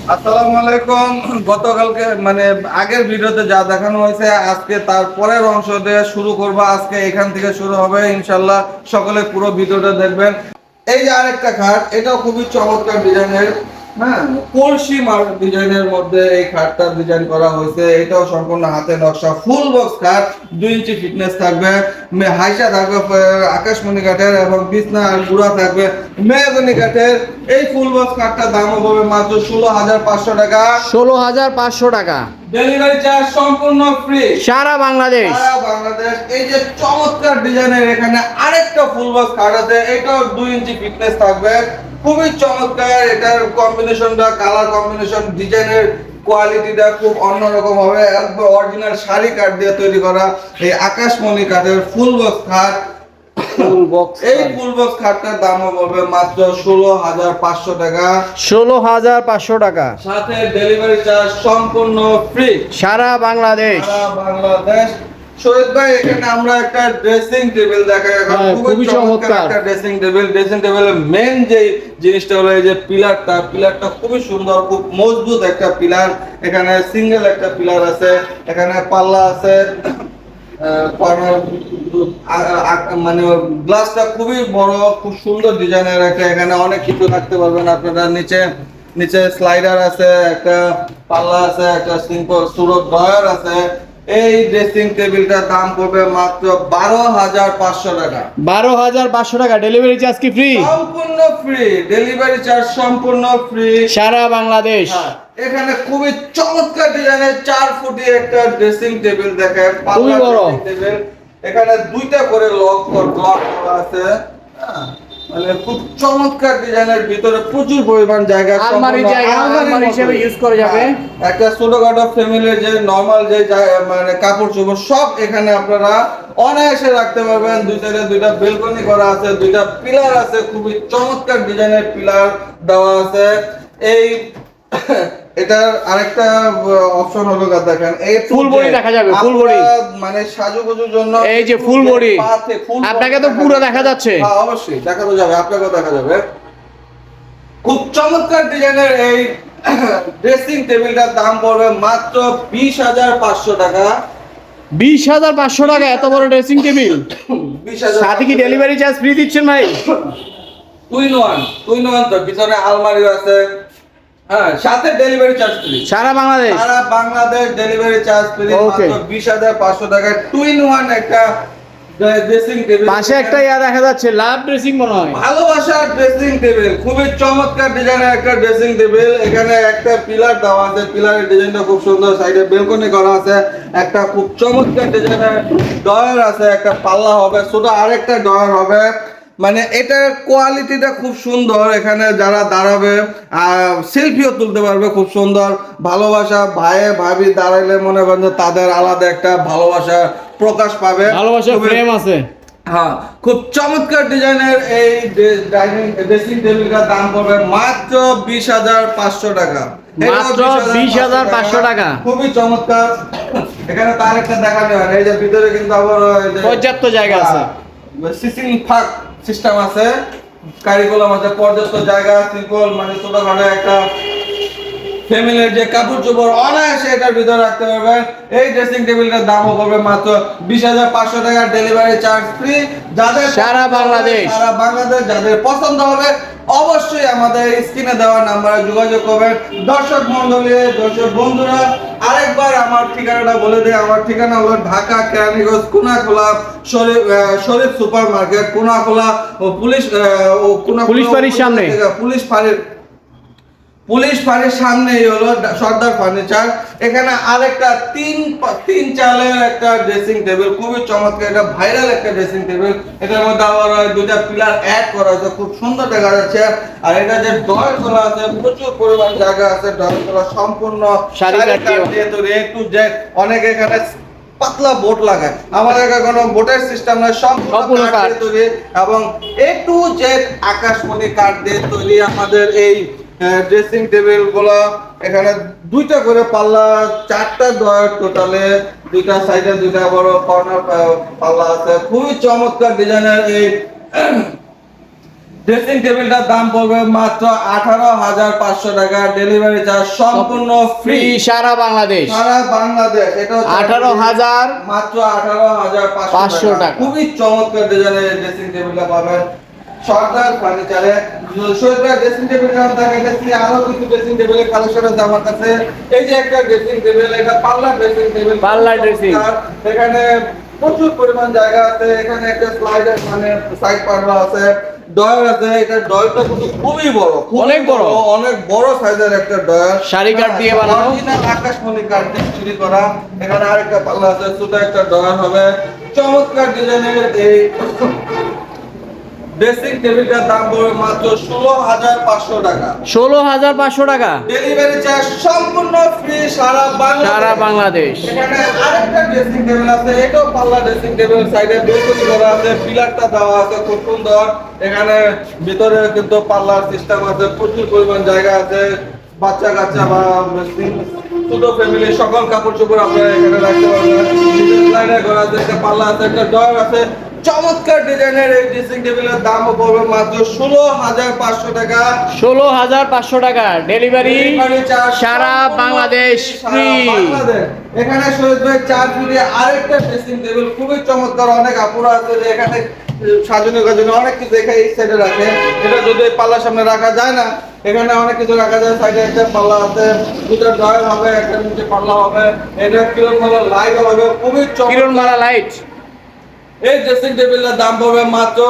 আসসালামু আলাইকুম। গতকালকে মানে আগের ভিডিওতে যা দেখানো হয়েছে আজকে তার পরের অংশ দিয়ে শুরু করব। আজকে এখান থেকে শুরু হবে ইনশাল্লাহ। সকলে পুরো ভিডিওটা দেখবেন। এই যে আরেকটা খাট, এটাও খুবই চমৎকার ডিজাইনের। হ্যাঁ, কলসি মার ডিজাইনের মধ্যে এই খাটটা ডিজাইন করা হয়েছে। এটাও সম্পূর্ণ হাতে নকশা, ফুল বক্স খাট। 2 ইঞ্চি ফিটনেস থাকবে, হাইসা থাকবে আকাশমণি কাঠের, এবং বিছনা আর গুড়া থাকবে মেহগনি কাঠের। এই ফুল বক্স খাটটার দাম হবে মাত্র 16,500 টাকা। 16,500 টাকা। ডেলিভারি চার্জ সম্পূর্ণ ফ্রি সারা বাংলাদেশ। সারা বাংলাদেশ। এই যে চমৎকার ডিজাইনের এখানে আরেকটা ফুল বক্স খাট আছে, এটাও 2 ইঞ্চি ফিটনেস থাকবে, খুবই চমৎকার। এটার কম্বিনেশনটা, কালার কম্বিনেশন, ডিজাইনের কোয়ালিটিটা খুব অন্যরকম হবে। একদম অরিজিনাল শাড়ি কাঠ দিয়ে তৈরি করা এই আকাশমণি কাঠের ফুল বক্স খাট। ফুল বক্স এই ফুল বক্স খাটটার দাম হবে মাত্র 16,500 টাকা। 16,500 টাকা। সাথে ডেলিভারি চার্জ সম্পূর্ণ ফ্রি সারা বাংলাদেশ। সারা বাংলাদেশ। শহীদ ভাই, এখানে আমরা একটা ড্রেসিং টেবিল দেখাই। এখন খুবই চমৎকার একটা ড্রেসিং টেবিল। ড্রেসিং টেবিলের মেইন যে জিনিসটা হলো এই যে পিলারটা খুবই সুন্দর, খুব মজবুত একটা পিলার। এখানে সিঙ্গেল একটা পিলার আছে, এখানে পাল্লা আছে, মানে গ্লাসটা খুবই বড়, খুব সুন্দর ডিজাইনের একটা। এখানে অনেক কিছু রাখতে পারবেন আপনারা। নিচে স্লাইডার আছে, একটা পাল্লা আছে, একটা সিম্পল সুরো ড্রয়ার আছে। এই ড্রেসিং টেবিলটার দাম পড়বে মাত্র 12,500 টাকা। 12,500 টাকা। ডেলিভারি চার্জ কি ফ্রি? সম্পূর্ণ ফ্রি, ডেলিভারি চার্জ সম্পূর্ণ ফ্রি সারা বাংলাদেশ। এখানে খুবই চমৎকার ডিজাইনের 4 ফুটি একটা ড্রেসিং টেবিল দেখায়, খুবই বড় টেবিল। এখানে দুইটা করে লক করা আছে। মানে খুব চমৎকার ডিজাইনের, ভিতরে প্রচুর পরিমাণ জায়গা, আলমারি হিসেবে ইউজ করা যাবে। একটা ছোটখাটো ফ্যামিলির যে নরমাল যে মানে কাপড় চোপড় সব এখানে আপনারা অনায়াসে রাখতে পারবেন। দুই সাইডে দুইটা বেলকনি করা আছে, দুইটা পিলার আছে, খুবই চমৎকার ডিজাইনের পিলার দেওয়া আছে। এই এটার আরেকটা অপশন হলো দেখেন, এই ফুল বডি দেখা যাবে। ফুল বডি মানে সাজুগুজুর জন্য এই যে ফুল বডি, আপনাকে তো পুরো দেখা যাচ্ছে। হ্যাঁ, অবশ্যই দেখানো যাবে, আপনাকেও দেখা যাবে। খুব চমৎকার ডিজাইনের এই ড্রেসিং টেবিলটার দাম পড়বে মাত্র 20,500 টাকা। 20,500 টাকা এত বড় ড্রেসিং টেবিল। 20,000 সাথে কি ডেলিভারি চার্জ ফ্রি দিচ্ছেন ভাই? টু ইন ওয়ান তো, পিছনে আলমারিও আছে। হ্যাঁ, সাথে ডেলিভারি চার্জ ফ্রি সারা বাংলাদেশ। সারা বাংলাদেশ ডেলিভারি চার্জ ফ্রি মাত্র 20,500 টাকা। টু ইন ওয়ান একটা ড্রেসিং টেবিল। পাশে একটা দেখা যাচ্ছে, লাভ ড্রেসিং মনে হয়। ভালোবাসার ড্রেসিং টেবিল, খুবই চমৎকার ডিজাইনের একটা ড্রেসিং টেবিল। এখানে একটা পিলার দেওয়া আছে, পিলারের ডিজাইনটা খুব সুন্দর, সাইডে বেলকনি করা আছে, একটা খুব চমৎকার ডিজাইনের ডয়ার আছে, একটা পাল্লা হবে, ছোট আরেকটা ডয়ার হবে। মানে এটার কোয়ালিটিটা খুব সুন্দর। এখানে যারা দাঁড়াবে সেলফিও তুলতে পারবে খুব সুন্দর। ভালোবাসা ভাইয়ে ভাবি দাঁড়াইলে মনে করেন যে তাদের আলাদা একটা ভালোবাসা প্রকাশ পাবে। ভালোবাসার প্রেম আছে। হ্যাঁ, খুব চমৎকার ডিজাইনের এই ড্রেসিং টেবিলটার দাম পড়বে মাত্র 20,500 টাকা। মাত্র 20,500 টাকা। খুবই চমৎকার। এখানে তার একটা দেখানো হয়, এই যে ভিতরে কিন্তু আবার পর্যাপ্ত জায়গা আছে, সিসিং ফাঁক সিস্টেম আছে, কারিকুলাম আছে, পর্যাপ্ত জায়গা, সিম্পল মানে ছোটখাটো একটা ফ্যামিলির যে কাপড় চোপড় অনায়াসে এটার ভিতরে রাখতে পারবেন। এই ড্রেসিং টেবিলটার দাম হবে মাত্র 20,500 টাকা, ডেলিভারি চার্জ ফ্রি। যাদের সারা বাংলাদেশ যাদের পছন্দ হবে অবশ্যই আমাদের স্ক্রিনে দেওয়া নাম্বারে যোগাযোগ করবেন। দর্শক মণ্ডলী, দর্শক বন্ধুরা, আরেকবার আমার ঠিকানাটা বলে দিই। আমার ঠিকানা হলো ঢাকা কেরানীগঞ্জ কোনাখোলা শরীফ সুপার মার্কেট, কোনাখোলা ও পুলিশ ফাঁড়ির সামনে। পুলিশ ফাঁড়ির সামনেই হলো সর্দার ফার্নিচার। এখানে আরেকটা তিন চালের একটা ড্রেসিং টেবিল, খুবই চমৎকার, এটা ভাইরাল একটা ড্রেসিং টেবিল। এটার মধ্যে আবার দুইটা পিলার অ্যাড করা আছে, খুব সুন্দর দেখা যাচ্ছে। আর এটা যে ড্রয়ার করা আছে, প্রচুর পরিমাণ জায়গা আছে, ড্রয়ার করা সম্পূর্ণ শাড়ি কাঠ দিয়ে তৈরি। একটু যে অনেকে এখানে পাতলা বোর্ড লাগায়, আমাদের এখানে কোনো বোর্ডের সিস্টেম নয়, সম্পূর্ণ কাঠ দিয়ে তৈরি, এবং একটু যে আকাশমণি কাঠ দিয়ে তৈরি আমাদের এই ড্রেসিং টেবিল গুলো। এখানে দুইটা করে পাল্লা, 4টা ডয়ার, টোটালে দুইটা সাইডে দুইটা বড় কর্নার পাল্লা আছে। খুবই চমৎকার ডিজাইনের ড্রেসিং টেবিলটার দাম পড়বে মাত্র 18,500 টাকা, ডেলিভারি চার্জ সম্পূর্ণ ফ্রি ফ্রি সারা বাংলাদেশ। সারা বাংলাদেশ। এটা হচ্ছে 18,000 মাত্র 18,500 টাকা। খুবই চমৎকার ডিজাইনের ড্রেসিং টেবিলটা পাবেন সরদার ফার্নিচারে। সরদার ড্রেসিং টেবিল নাম দেখাইতেছি, আরো কিছু ড্রেসিং টেবিলের কালেকশন আছে আমার কাছে। এই যে একটা ড্রেসিং টেবিল, এটা পাল্লা ড্রেসিং টেবিল, পাল্লা ড্রেসিং। এখানে প্রচুর পরিমাণ জায়গা আছে, এখানে একটা স্লাইডার মানে সাইড পাল্লা আছে, ডয়ার আছে। এটা ডয়ারটা কিন্তু খুবই বড়, অনেক বড়। অনেক বড় সাইজের একটা ডয়ার, সারি কাঠ দিয়ে বানানো। অরিজিনাল আকাশমণি কাঠ দিয়ে তৈরি করা। এখানে আরেকটা পাল্লা আছে, ছোট একটা ডয়ার হবে। চমৎকার ডিজাইনের এই ড্রেসিং টেবিলটার দাম পড়বে মাত্র 16,500 টাকা, 16,500 টাকা, ডেলিভারি চার্জ সম্পূর্ণ ফ্রি সারা সারা বাংলাদেশ। এখানে আরেকটা ড্রেসিং টেবিল আছে, এটাও পাল্লা ড্রেসিং টেবিল, সাইডে বেলকনি করা আছে, পিলারটা দেওয়া আছে খুব সুন্দর। এখানে ভিতরে কিন্তু পাল্লার সিস্টেম আছে, প্রচুর পরিমাণ জায়গা আছে। বাচ্চা কাচ্চা বা ছোট ফ্যামিলি সকল কাপড় চোপড় আপনারা এখানে রাখতে পারবেন। স্লাইডার করা আছে, একটা পাল্লা আছে, একটা ডয়ার আছে। চমৎকার ডিজাইনের এই ড্রেসিং টেবিলের দাম পড়বে মাত্র 16,500 টাকা, 16,500 টাকা, ডেলিভারি সারা বাংলাদেশ ফ্রি। এখানে শহীদ ভাই 4 ফিটে আরেকটা ড্রেসিং টেবিল খুবই চমৎকার। অনেক আপুরা আছে যে এখানে সাজানো গাজানো অনেক কিছু এখানে এই সাইডে রাখে। এটা যদি পাল্লার সামনে রাখা যায় না, এখানে অনেক কিছু রাখা যায়। সাইডে একটা পাল্লা আছে, দুটো ডয়ার হবে, একটা নিচে পাল্লা হবে। এটা কিরণমালা লাইট হবে, খুবই চমৎকার কিরণমালা লাইট। এই ড্রেসিং টেবিলের দাম পড়বে মাত্র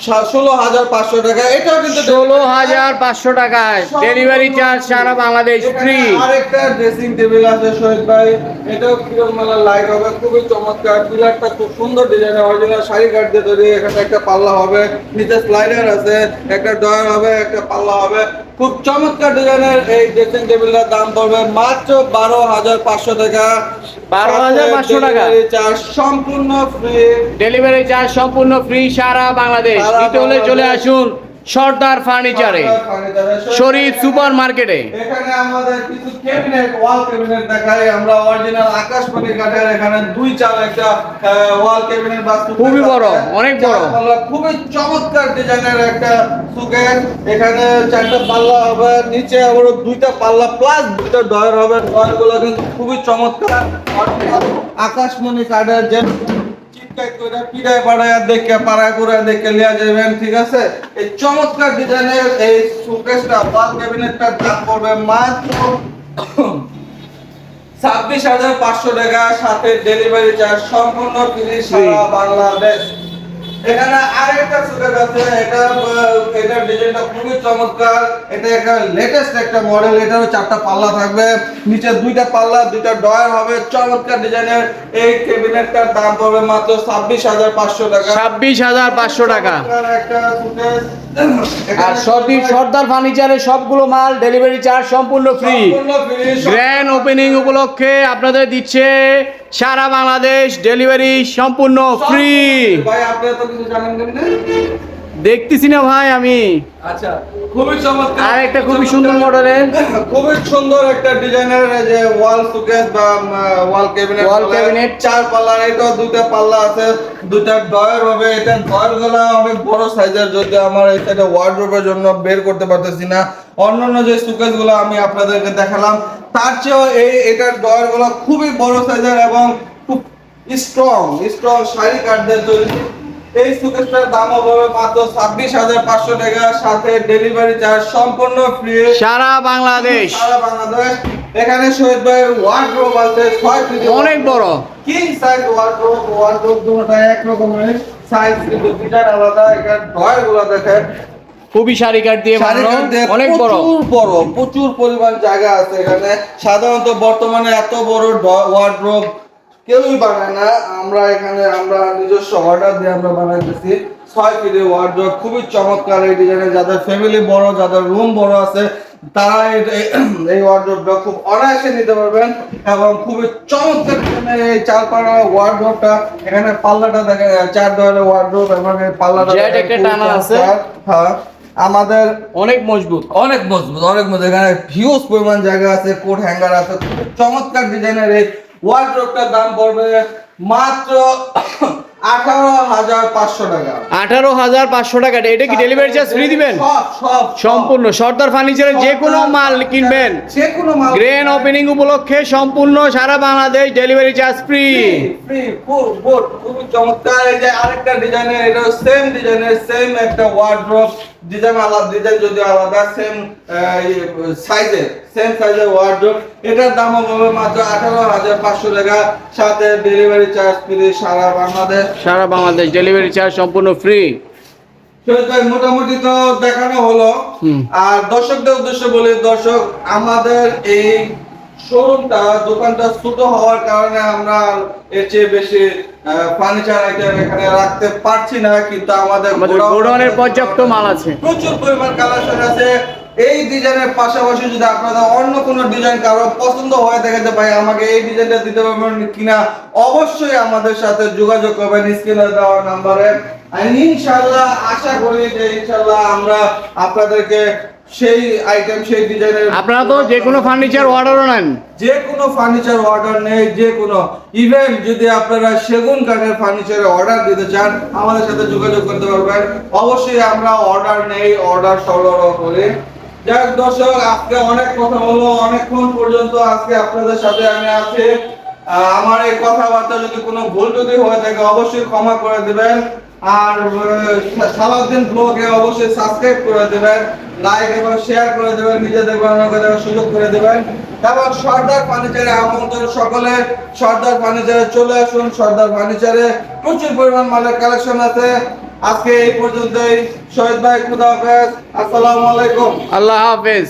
16,500 টাকা। এটাও কিন্তু 16,500 টাকায়, ডেলিভারি চার্জ সারা বাংলাদেশ ফ্রি। আরেকটা ড্রেসিং টেবিল আছে শহীদ ভাই, এটাও কিরণমালা লাইট হবে, খুবই চমৎকার। পিলারটা খুব সুন্দর ডিজাইনের, অরিজিনাল শাড়ি কাঠ দিয়ে তৈরি। এখানে একটা পাল্লা হবে, নিচে স্লাইডার আছে, একটা ডয়ার হবে, একটা পাল্লা হবে। খুব চমৎকার ডিজাইনের এই ড্রেসিং টেবিলটার দাম পড়বে মাত্র 12,500 টাকা, 12,500 টাকা, চার্জ সম্পূর্ণ ফ্রি, ডেলিভারি চার্জ সম্পূর্ণ ফ্রি সারা বাংলাদেশ। নিতে হলে চলে আসুন সর্দার ফার্নিচারে, শরীফ সুপার মার্কেটে। এখানে আমাদের কিছু ক্যাবিনেট, ওয়াল ক্যাবিনেট দেখাই আমরা, অরিজিনাল আকাশমণি কাঠের। এখানে দুই চাল একটা ওয়াল ক্যাবিনেট বাস্তু, খুবই বড়, অনেক বড়, খুবই চমৎকার ডিজাইনের একটা সুকেস। এখানে 4টা পাল্লা হবে, নিচে আবার 2টা পাল্লা প্লাস 2টা ডয়ার হবে। ডয়ারগুলো কিন্তু খুবই চমৎকার, আকাশমণি কাঠের। যে পিড়ায় পাড়ায় দেখে পাড়ায় পুরায় দেখে লিয়া যাবেন, ঠিক আছে। এই চমৎকার ডিজাইনের এই শোকেসটা, ওয়াল ক্যাবিনেটটার দাম পড়বে মাত্র 26,500 টাকা, সাথে ডেলিভারি চার্জ সম্পূর্ণ ফ্রি সারা বাংলাদেশ। এখানে আরেকটা শোকেস আছে, এটার ডিজাইনটা খুবই চমৎকার। এটা একটা লেটেস্ট একটা মডেল। এটারও 4টা পাল্লা থাকবে, নিচে 2টা পাল্লা, 2টা ডয়ার হবে। চমৎকার ডিজাইনের এই ক্যাবিনেটটার দাম পড়বে মাত্র 26,500 টাকা, 26,500 টাকা। একটা শোকেস। আর সর্দার ফার্নিচারের সবগুলো মাল ডেলিভারি চার্জ সম্পূর্ণ ফ্রি। গ্র্যান্ড ওপেনিং উপলক্ষে আপনাদের দিচ্ছে সারা বাংলাদেশ ডেলিভারি সম্পূর্ণ ফ্রি। ভাই আপনি তো কিছু জানেন না? দেখতেছি না ভাই আমি। আচ্ছা, খুবই চমৎকার। আর একটা খুবই সুন্দর মডেলের, খুবই সুন্দর একটা ডিজাইনের যে ওয়াল সুকেস বা ওয়াল ক্যাবিনেট 4 পাল্লার। এটা 2টা পাল্লা আছে, 2টা ডয়ার হবে। এটা ডয়ারগুলো অনেক বড় সাইজের, যদি আমার এই সাইডে ওয়ার্ডরোবের জন্য বের করতে পারতেছি না। অন্যান্য যে সুকেসগুলো আমি আপনাদেরকে দেখালাম তার চেয়েও এটার ডয়ারগুলো খুবই বড় সাইজের এবং খুব স্ট্রং শাড়ি কাঠ দিয়ে তৈরি। এই সুকেসটার দাম হবে মাত্র 26,500 টাকা, সাথে ডেলিভারি চার্জ সম্পূর্ণ ফ্রি সারা বাংলাদেশ। এখানে শহীদ ভাই ওয়ার্ডরোব আছে 6 ফিট, অনেক বড় কিং সাইজ ওয়ার্ডরোব দুটোটা এক রকমের সাইজ, কিন্তু ডিজাইন আলাদা। এখানে ডয়ারগুলো দেখেন খুবই শাড়ি কাঠ দিয়ে বানানো, অনেক বড়, প্রচুর পরিমাণ জায়গা আছে এখানে। সাধারণত বর্তমানে এত বড় ওয়ার্ডরোব কেউই বানায় না। আমরা নিজস্ব অর্ডার দিয়ে আমরা বানাইতেছি। 6 ফিটের ওয়ার্ডরোব, খুবই চমৎকার এই ডিজাইনের। যাদের ফ্যামিলি বড়, যাদের রুম বড় আছে, তারা এই ওয়ার্ডরোবটা খুব অনায়াসে নিতে পারবেন এবং খুবই চমৎকার ডিজাইনের এই 4 পাল্লার ওয়ার্ডরোবটা। এখানে পাল্লাটা দেখেন, 4 ডয়ারের ওয়ার্ডরোব এবং এই পাল্লাটা একটা টানা আছে। হ্যাঁ, আমাদের অনেক মজবুত। এখানে হিউজ পরিমাণ জায়গা আছে, কোট হ্যাঙ্গার আছে। খুব চমৎকার ডিজাইনের এই ওয়ার্ডরোবটার দাম পড়বে মাত্র 18,500 টাকা। 18,500 টাকা। এটা কি ডেলিভারি চার্জ ফ্রি দিবেন? সব সম্পূর্ণ সর্দার ফার্নিচারের যে কোনো মাল কিনবেন, যে কোনো মাল গ্র্যান্ড ওপেনিং উপলক্ষে সম্পূর্ণ সারা Bangladesh delivery charge free. Free খুবই চমৎকার। এই যে আরেকটা ডিজাইনের, এটা সেম ডিজাইনের সেম একটা ওয়ার্ড্রপ, ডিজাইন আলাদা, ডিজাইন যদি আলাদা, সেম সাইজের সেম সাইজের ওয়ার্ড্রপ। এটার দাম হবে মাত্র 18,500 টাকা, সাথে ডেলিভারি চার্জ ফ্রি সারা বাংলাদেশ ডেলিভারি চার্জ সম্পূর্ণ ফ্রি। মোটামুটি তো দেখানো হলো। আর দর্শকদের উদ্দেশ্যে বলি, দর্শক আমাদের এই শোরুমটা, দোকানটা ছোট হওয়ার কারণে আমরা এর চেয়ে বেশি ফার্নিচার আইটেম এখানে রাখতে পারছি না, কিন্তু আমাদের গোডাউনের পর্যাপ্ত মাল আছে, প্রচুর পরিমাণ কালেকশন আছে। এই ডিজাইনের পাশাপাশি যদি আপনাদের অন্য কোনো ডিজাইন কারো পছন্দ হয়ে থাকে যে ভাই আমাকে এই ডিজাইনটা দিতে পারবেন কিনা, অবশ্যই আমাদের সাথে যোগাযোগ করবেন স্ক্রিনে দেওয়া নাম্বারে। ইনশাআল্লাহ আশা করি যে ইনশাআল্লাহ আমরা আপনাদেরকে সেই আইটেম, সেই ডিজাইনের, আপনারা তো যে কোনো ফার্নিচার অর্ডারও নেন, যে কোনো ফার্নিচার অর্ডার নেই, যে কোনো ইভেন্ট যদি আপনারা সেগুন কাঠের ফার্নিচারের অর্ডার দিতে চান আমাদের সাথে যোগাযোগ করতে পারবেন। অবশ্যই আমরা অর্ডার নেই, অর্ডার সরবরাহ করি। যাক দর্শক, আজকে অনেক কথা হলো, অনেকক্ষণ পর্যন্ত আজকে আপনাদের সাথে আমি আছি। আমার এই কথাবার্তা যদি কোনো ভুল যদি হয়ে থাকে অবশ্যই ক্ষমা করে দিবেন। আর সালাউদ্দিন ব্লগে অবশ্যই সাবস্ক্রাইব করে দিবেন, লাইক এবং শেয়ার করে দেবেন, নিজেদের বানানোর দেওয়ার সুযোগ করে দেবেন। এবং সর্দার ফার্নিচারে আমন্ত্রণ সকলে, সর্দার ফার্নিচারে চলে আসুন। সর্দার ফার্নিচারে প্রচুর পরিমাণ মালের কালেকশন আছে। আজকে এই পর্যন্তই। শহীদ ভাই, খুদা হাফেজ, আসসালামু আলাইকুম। আল্লাহ হাফেজ।